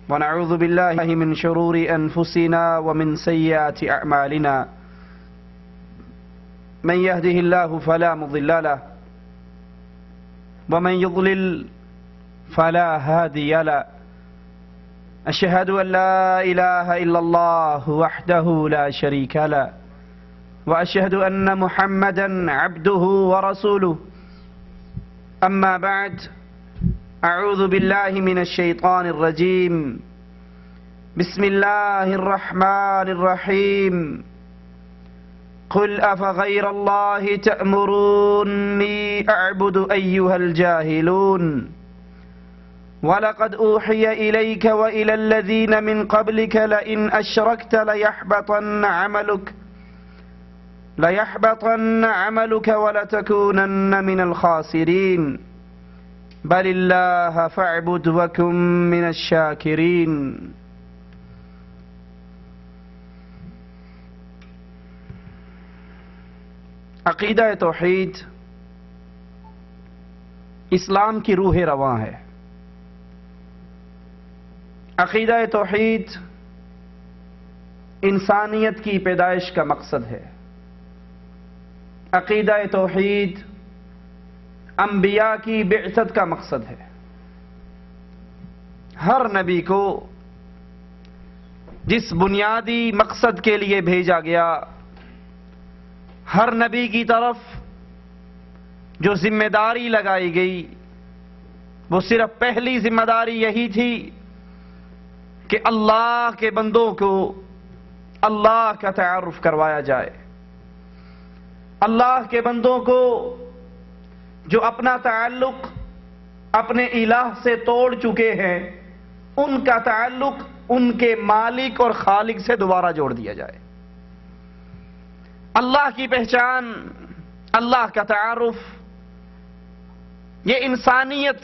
ونعوذ بالله من شرور أنفسنا ومن سيئات أعمالنا من يهده الله فلا مضل له ومن يضلل فلا هادي له أشهد أن لا إله إلا الله وحده لا شريك له وأشهد أن محمدا عبده ورسوله أما بعد أعوذ بالله من الشيطان الرجيم بسم الله الرحمن الرحيم قل أفغير الله تأمروني أعبد أيها الجاهلون ولقد أوحي إليك وإلى الذين من قبلك لئن أشركت ليحبطن عملك ولتكونن من الخاسرين بل الله فاعبد وكن من الشاكرين. عقیدہ توحید اسلام کی روح رواں ہے. عقیدہ توحید انسانیت کی پیدائش کا مقصد ہے. عقیدہ توحید انبیاء کی بعثت کا مقصد ہے. ہر نبی کو جس بنیادی مقصد کے لیے بھیجا گیا، ہر نبی کی طرف جو ذمہ داری لگائی گئی، وہ صرف پہلی ذمہ داری یہی تھی کہ اللہ کے بندوں کو اللہ کا تعارف کروایا جائے. اللہ کے بندوں کو جو اپنا تعلق اپنے الہ سے توڑ چکے ہیں، ان کا تعلق ان کے مالک اور خالق سے دوبارہ جوڑ دیا جائے. اللہ کی پہچان، اللہ کا تعارف، یہ انسانیت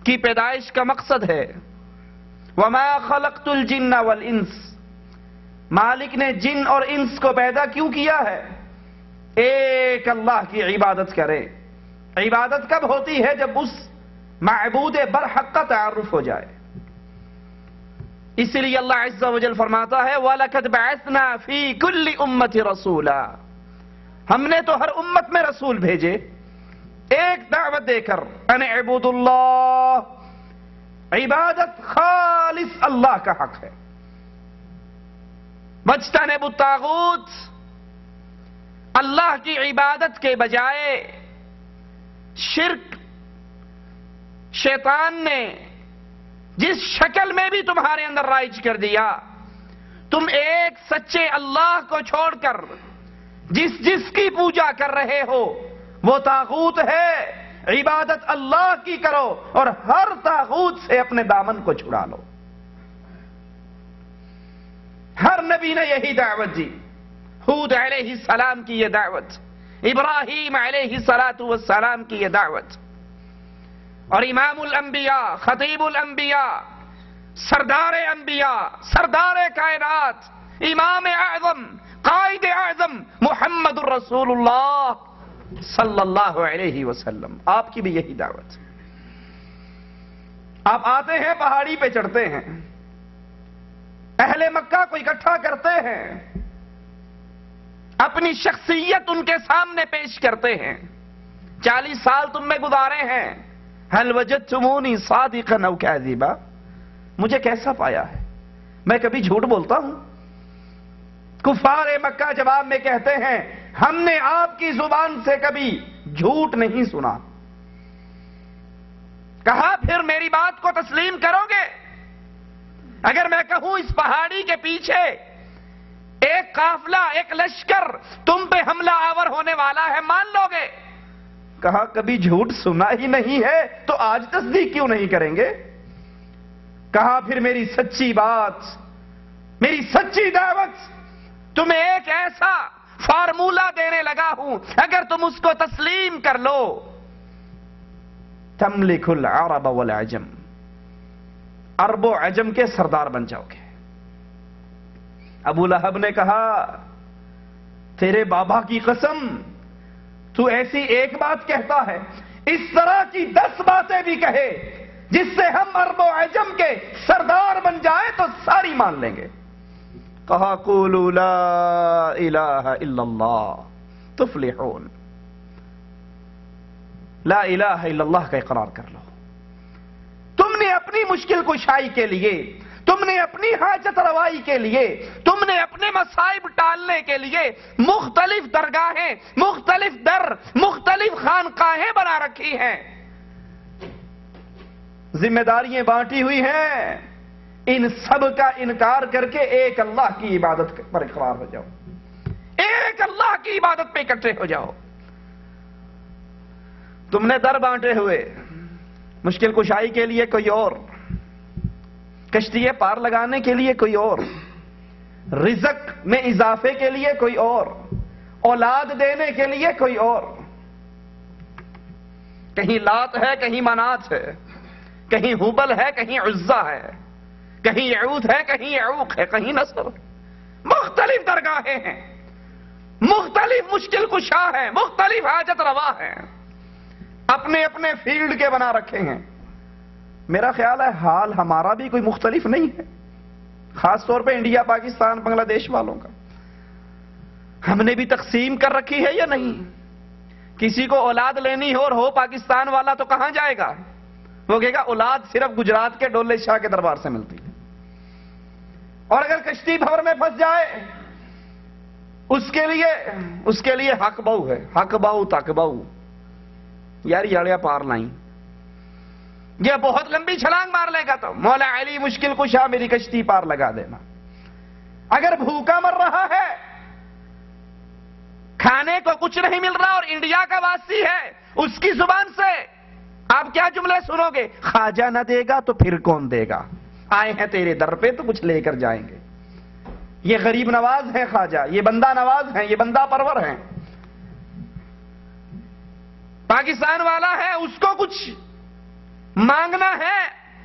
کی پیدائش کا مقصد ہے. وَمَا خَلَقْتُ الْجِنَّ وَالْإِنسِ، مالک نے جن اور انس کو پیدا کیوں کیا ہے؟ ایک اللہ کی عبادت کرے. عبادت کب ہوتی ہے؟ جب اس معبود برحق کا تعارف ہو جائے. اس لیے اللہ عز و جل فرماتا ہے وَلَقَدْ بَعَثْنَا فِي كُلِّ أُمَّةٍ رَسُولًا، ہم نے تو ہر امت میں رسول بھیجے ایک دعوت دے کر، ان اعبدوا اللہ، عبادت خالص اللہ کا حق ہے. وَاجْتَنِبُوا الطَّاغُوتَ، اللہ کی عبادت کے بجائے شرک شیطان نے جس شکل میں بھی تمہارے اندر رائج کر دیا، تم ایک سچے اللہ کو چھوڑ کر جس کی پوجا کر رہے ہو وہ طاغوت ہے. عبادت اللہ کی کرو اور ہر طاغوت سے اپنے دامن کو چھڑا لو. ہر نبی نے یہی دعوت دی. ہود علیہ السلام کی یہ دعوت، ابراہیم علیہ السلام کی یہ دعوت، اور امام الانبیاء، خطیب الانبیاء، سردار انبیاء، سردار کائنات، امام اعظم، قائد اعظم محمد الرسول اللہ صلی اللہ علیہ وسلم، آپ کی بھی یہی دعوت. آپ آتے ہیں، پہاڑی پہ چڑھتے ہیں، اہل مکہ کو اکٹھا کرتے ہیں، اپنی شخصیت ان کے سامنے پیش کرتے ہیں. 40 سال تم میں گزارے ہیں، هل وجدتمونی صادقا او کاذبا، مجھے کیسا پایا ہے؟ میں کبھی جھوٹ بولتا ہوں؟ کفار مکہ جواب میں کہتے ہیں ہم نے آپ کی زبان سے کبھی جھوٹ نہیں سنا. کہا پھر میری بات کو تسلیم کرو گے؟ اگر میں کہوں اس پہاڑی کے پیچھے ایک قافلہ، ایک لشکر تم پہ حملہ آور ہونے والا ہے، مان لو گے؟ کہا کبھی جھوٹ سنا ہی نہیں ہے تو آج تصدیق کیوں نہیں کریں گے؟ کہا پھر میری سچی بات، میری سچی دعوت، تمہیں ایک ایسا فارمولہ دینے لگا ہوں، اگر تم اس کو تسلیم کر لو تملک العرب والعجم، عرب و عجم کے سردار بن جاؤ گے. ابو لہب نے کہا تیرے بابا کی قسم، تو ایسی ایک بات کہتا ہے، اس طرح کی 10 باتیں بھی کہے جس سے ہم عرب و عجم کے سردار جائے تو ساری مان لیں گے. کہا قولوا لا الہ الا اللہ تفلحون. لا الہ الا اللہ کا اقرار کر لو. تم نے اپنی مشکل کشائی کے لیے، تم نے اپنی حاجت روائی کے لیے، تم نے اپنے مصائب ٹالنے کے لیے مختلف درگاہیں، مختلف در، مختلف خانقاہیں بنا رکھی ہیں، ذمہ داریاں بانٹی ہوئی ہیں. ان سب کا انکار کر کے ایک اللہ کی عبادت پر اقرار ہو جاؤ، ایک اللہ کی عبادت پہ اکٹھے ہو جاؤ. تم نے در بانٹے ہوئے، مشکل کشائی کے لیے کوئی اور، کشتی پار لگانے کے لیے کوئی اور، رزق میں اضافے کے لیے کوئی اور، اولاد دینے کے لیے کوئی اور. کہیں لات ہے، کہیں منات ہے، کہیں حبل ہے، کہیں عزہ ہے، کہیں یعود ہے، کہیں یعوق ہے، کہیں نصر. مختلف درگاہیں ہیں، مختلف مشکل کشا ہیں، مختلف حاجت روا ہیں، اپنے اپنے فیلڈ کے بنا رکھے ہیں. میرا خیال ہے حال ہمارا بھی کوئی مختلف نہیں ہے، خاص طور پہ انڈیا، پاکستان، بنگلہ دیش والوں کا. ہم نے بھی تقسیم کر رکھی ہے یا نہیں؟ کسی کو اولاد لینی ہو اور ہو پاکستان والا تو کہاں جائے گا؟ وہ کہے گا اولاد صرف گجرات کے ڈولے شاہ کے دربار سے ملتی ہے. اور اگر کشتی بھور میں پھنس جائے اس کے لیے حق بہو ہے، حق بہو تک بہو. یار یاڑیا پار لائیں، یہ بہت لمبی چھلانگ مار لے گا تو مولا علی مشکل کشا میری کشتی پار لگا دینا. اگر بھوکا مر رہا ہے، کھانے کو کچھ نہیں مل رہا اور انڈیا کا واسی ہے، اس کی زبان سے آپ کیا جملے سنو گے؟ خواجہ نہ دے گا تو پھر کون دے گا؟ آئے ہیں تیرے در پہ تو کچھ لے کر جائیں گے. یہ غریب نواز ہے خواجہ، یہ بندہ نواز ہیں، یہ بندہ پرور ہیں. پاکستان والا ہے، اس کو کچھ مانگنا ہے،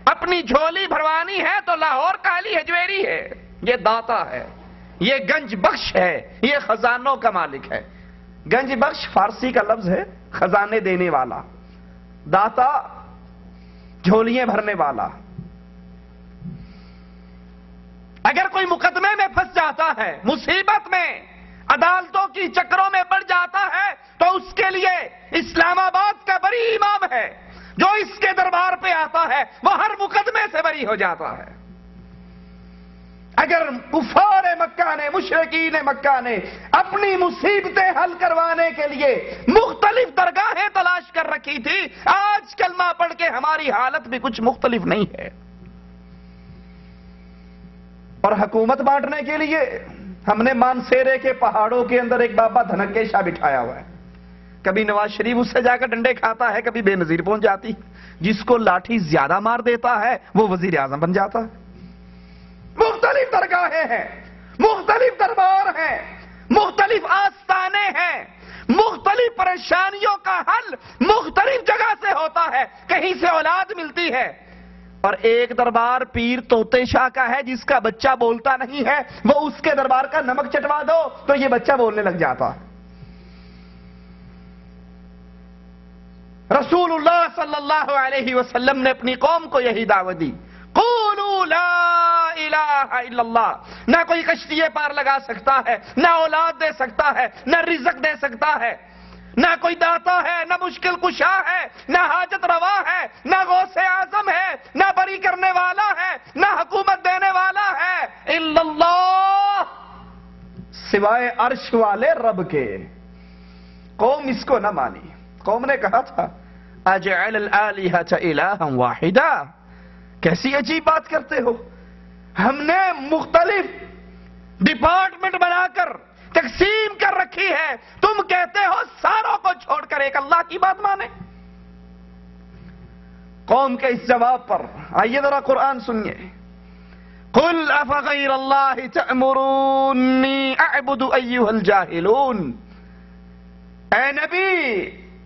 اپنی جھولی بھروانی ہے تو لاہور کالی ہجویری ہے. یہ داتا ہے، یہ گنج بخش ہے، یہ خزانوں کا مالک ہے. گنج بخش فارسی کا لفظ ہے، خزانے دینے والا. داتا جھولیاں بھرنے والا. اگر کوئی مقدمے میں پھنس جاتا ہے، مصیبت میں، عدالتوں کی چکروں میں پڑ جاتا ہے، تو اس کے لیے اسلام آباد کا بری امام ہے جو اس کے دربار پہ آتا ہے، وہ ہر مقدمے سے بری ہو جاتا ہے. اگر کفار مکہ نے، مشرکین مکہ نے اپنی مصیبتیں حل کروانے کے لیے مختلف درگاہیں تلاش کر رکھی تھی، آج کلمہ پڑھ کے ہماری حالت بھی کچھ مختلف نہیں ہے. اور حکومت بانٹنے کے لیے ہم نے مانسیرے کے پہاڑوں کے اندر ایک بابا دھنکے شاہ بٹھایا ہوا ہے. کبھی نواز شریف اس سے جا کر ڈنڈے کھاتا ہے، کبھی بے نظیر پہنچ جاتی. جس کو لاٹھی زیادہ مار دیتا ہے وہ وزیر اعظم بن جاتا ہے. مختلف درگاہیں ہیں، مختلف دربار ہیں، مختلف آستانے ہیں، مختلف پریشانیوں کا حل مختلف جگہ سے ہوتا ہے. کہیں سے اولاد ملتی ہے، اور ایک دربار پیر طوطے شاہ کا ہے جس کا بچہ بولتا نہیں ہے، وہ اس کے دربار کا نمک چٹوا دو تو یہ بچہ بولنے لگ جاتا ہے. رسول اللہ صلی اللہ علیہ وسلم نے اپنی قوم کو یہی دعوت دی، قولوا لا الہ الا اللہ. نہ کوئی کشتی پار لگا سکتا ہے، نہ اولاد دے سکتا ہے، نہ رزق دے سکتا ہے، نہ کوئی داتا ہے، نہ مشکل کشا ہے، نہ حاجت روا ہے، نہ غوث اعظم ہے، نہ بری کرنے والا ہے، نہ حکومت دینے والا ہے، الا اللہ، سوائے عرش والے رب کے. قوم اس کو نہ مانی. قوم نے کہا تھا اجعل الآلہۃ الہا واحدا. کیسی عجیب بات کرتے ہو، ہم نے مختلف ڈپارٹمنٹ بنا کر تقسیم کر رکھی ہے، تم کہتے ہو ساروں کو چھوڑ کر ایک اللہ کی بات مانے. قوم کے اس جواب پر آئیے ذرا قرآن سنیے. قل افغیر اللہ تأمرونی اعبد ایھا الجاہلون. اے نبی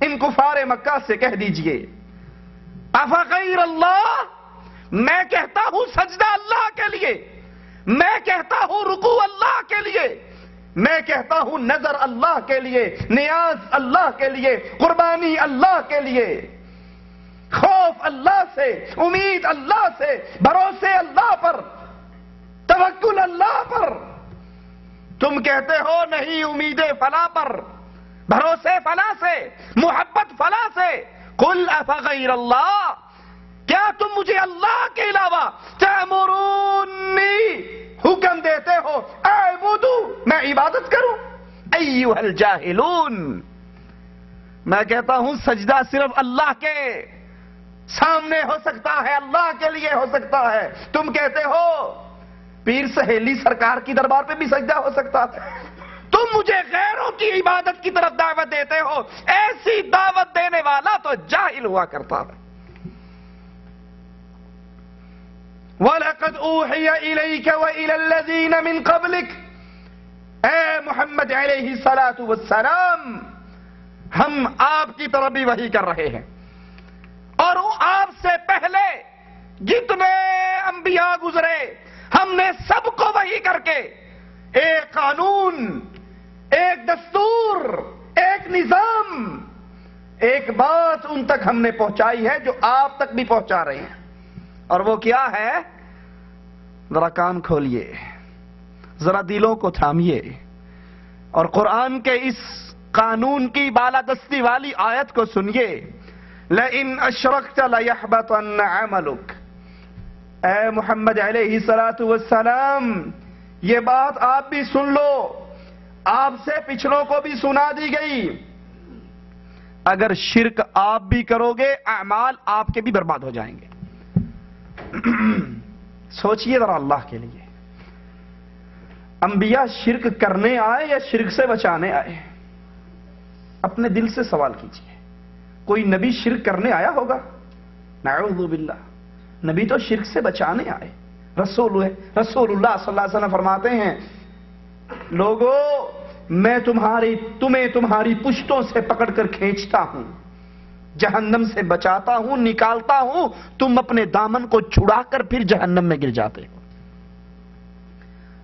ان کفار مکہ سے کہہ دیجئے، افغیر اللہ، میں کہتا ہوں سجدہ اللہ کے لیے، میں کہتا ہوں رکوع اللہ کے لیے، میں کہتا ہوں نظر اللہ کے لیے، نیاز اللہ کے لیے، قربانی اللہ کے لیے، خوف اللہ سے، امید اللہ سے، بھروسے اللہ پر، تم کہتے ہو نہیں امید فلاں پر، بھروسے فلاں سے، محبت فلاں سے. قل افغیر اللہ، کیا تم مجھے اللہ کے علاوہ تأمرونی حکم دیتے ہو اعبدو میں عبادت کروں؟ ایھا الجاہلون، میں کہتا ہوں سجدہ صرف اللہ کے سامنے ہو سکتا ہے، اللہ کے لیے ہو سکتا ہے. تم کہتے ہو پیر سہیلی سرکار کی دربار پہ بھی سجدہ ہو سکتا ہے. تم مجھے غیروں کی عبادت کی طرف دعوت دیتے ہو. ایسی دعوت دینے والا تو جاہل ہوا کرتا ہے. وَلَقَدْ أُوحِيَ إِلَيْكَ وَإِلَى الَّذِينَ مِن قَبْلِكَ، اے محمد علیہ الصلاۃ والسلام، ہم آپ کی طرف بھی وحی کر رہے ہیں، اور آپ سے پہلے جتنے انبیاء گزرے ہم نے سب کو وحی کر کے ایک قانون، ایک دستور، ایک نظام، ایک بات ان تک ہم نے پہنچائی ہے جو آپ تک بھی پہنچا رہے ہیں. اور وہ کیا ہے؟ ذرا کان کھولیے، ذرا دلوں کو تھامیے اور قرآن کے اس قانون کی بالادستی والی آیت کو سنیے. لَإِنْ أَشْرَكْتَ لَيَحْبَطَنَّ عَمَلُكَ، اے محمد علیہ الصلاۃ والسلام، یہ بات آپ بھی سن لو، آپ سے پچھلوں کو بھی سنا دی گئی. اگر شرک آپ بھی کرو گے اعمال آپ کے بھی برباد ہو جائیں گے. سوچئے ذرا اللہ کے لیے، انبیاء شرک کرنے آئے یا شرک سے بچانے آئے؟ اپنے دل سے سوال کیجئے. کوئی نبی شرک کرنے آیا ہوگا؟ نعوذ باللہ. نبی تو شرک سے بچانے آئے. رسول اللہ صلی اللہ علیہ وسلم فرماتے ہیں لوگو میں تمہیں تمہاری پشتوں سے پکڑ کر کھینچتا ہوں، جہنم سے بچاتا ہوں، نکالتا ہوں، تم اپنے دامن کو چھڑا کر پھر جہنم میں گر جاتے ہو.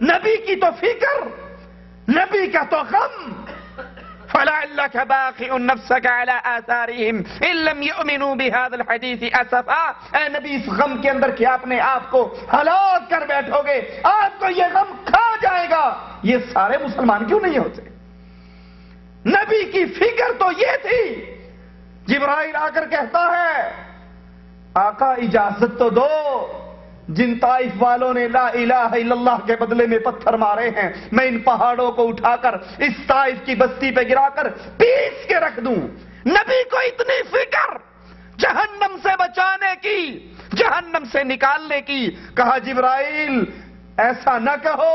نبی کی تو فکر، نبی کا تو غم. فَلَعَلَّكَ بَاخِعٌ نَفْسَكَ عَلَىٰ آثَارِهِمْ إِن لَّمْ يُؤْمِنُوا بِهَذَا الْحَدِيثِ أَسَفًا. اے نبی اس غم کے اندر کہ اپنے آپ کو ہلاک کر بیٹھو گے، آپ کو یہ غم کھا جائے گا. یہ سارے مسلمان کیوں نہیں ہوتے؟ نبی کی فکر تو یہ تھی. جبرائیل آ کر کہتا ہے آقا اجازت تو دو، جن طائف والوں نے لا الہ الا اللہ کے بدلے میں پتھر مارے ہیں میں ان پہاڑوں کو اٹھا کر اس طائف کی بستی پہ گرا کر پیس کے رکھ دوں. نبی کو اتنی فکر جہنم سے بچانے کی، جہنم سے نکالنے کی. کہا جبرائیل ایسا نہ کہو،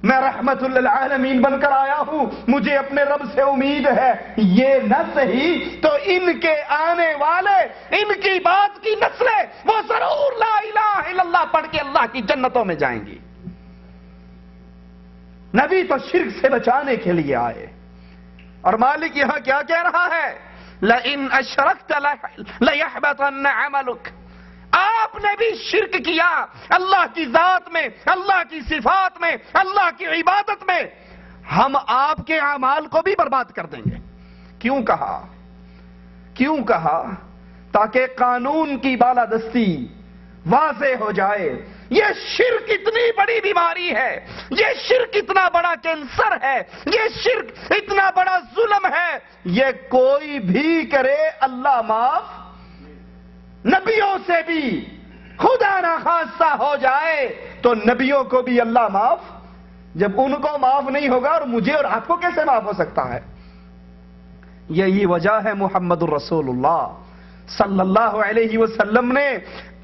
میں رحمت للعالمین بن کر آیا ہوں، مجھے اپنے رب سے امید ہے. یہ نہ صحیح تو ان کے آنے والے، ان کی بات کی نسلیں وہ ضرور لا الہ الا اللہ پڑھ کے اللہ کی جنتوں میں جائیں گی. نبی تو شرک سے بچانے کے لیے آئے. اور مالک یہاں کیا کہہ رہا ہے؟ لَإِنْ أَشْرَكْتَ لَيَحْبَطَنَّ عَمَلُكَ. آپ نے بھی شرک کیا اللہ کی ذات میں، اللہ کی صفات میں، اللہ کی عبادت میں، ہم آپ کے اعمال کو بھی برباد کر دیں گے. کیوں کہا؟ کیوں کہا؟ تاکہ قانون کی بالادستی واضح ہو جائے. یہ شرک اتنی بڑی بیماری ہے، یہ شرک اتنا بڑا کینسر ہے، یہ شرک اتنا بڑا ظلم ہے، یہ کوئی بھی کرے اللہ معاف. نبیوں سے بھی خدا نخواستہ ہو جائے تو نبیوں کو بھی اللہ معاف. جب ان کو معاف نہیں ہوگا اور مجھے اور آپ کو کیسے معاف ہو سکتا ہے؟ یہی وجہ ہے محمد الرسول اللہ صلی اللہ علیہ وسلم نے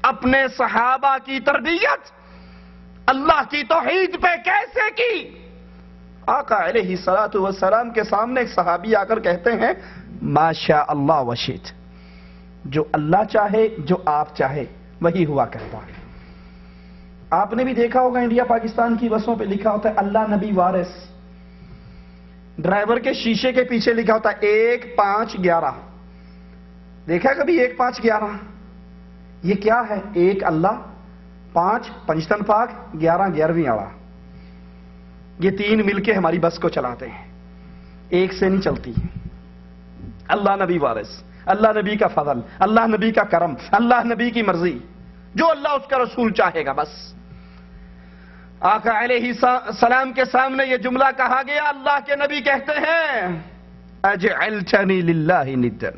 اپنے صحابہ کی تربیت اللہ کی توحید پہ کیسے کی. آقا علیہ الصلوۃ والسلام کے سامنے ایک صحابی آ کر کہتے ہیں ما شاء اللہ وشئت، جو اللہ چاہے، جو آپ چاہے وہی ہوا کرتا ہے. آپ نے بھی دیکھا ہوگا انڈیا پاکستان کی بسوں پہ لکھا ہوتا ہے اللہ نبی وارث. ڈرائیور کے شیشے کے پیچھے لکھا ہوتا ہے 1 5 11. دیکھا کبھی 1 5 11؟ یہ کیا ہے؟ 1 اللہ، 5 پنجتن پاک، 11 11ویں آڑا. یہ 3 مل کے ہماری بس کو چلاتے ہیں، ایک سے نہیں چلتی. اللہ نبی وارث، اللہ نبی کا فضل، اللہ نبی کا کرم، اللہ نبی کی مرضی، جو اللہ اس کا رسول چاہے گا بس. آقا علیہ السلام کے سامنے یہ جملہ کہا گیا، اللہ کے نبی کہتے ہیں اجعلتنی للہ ندا،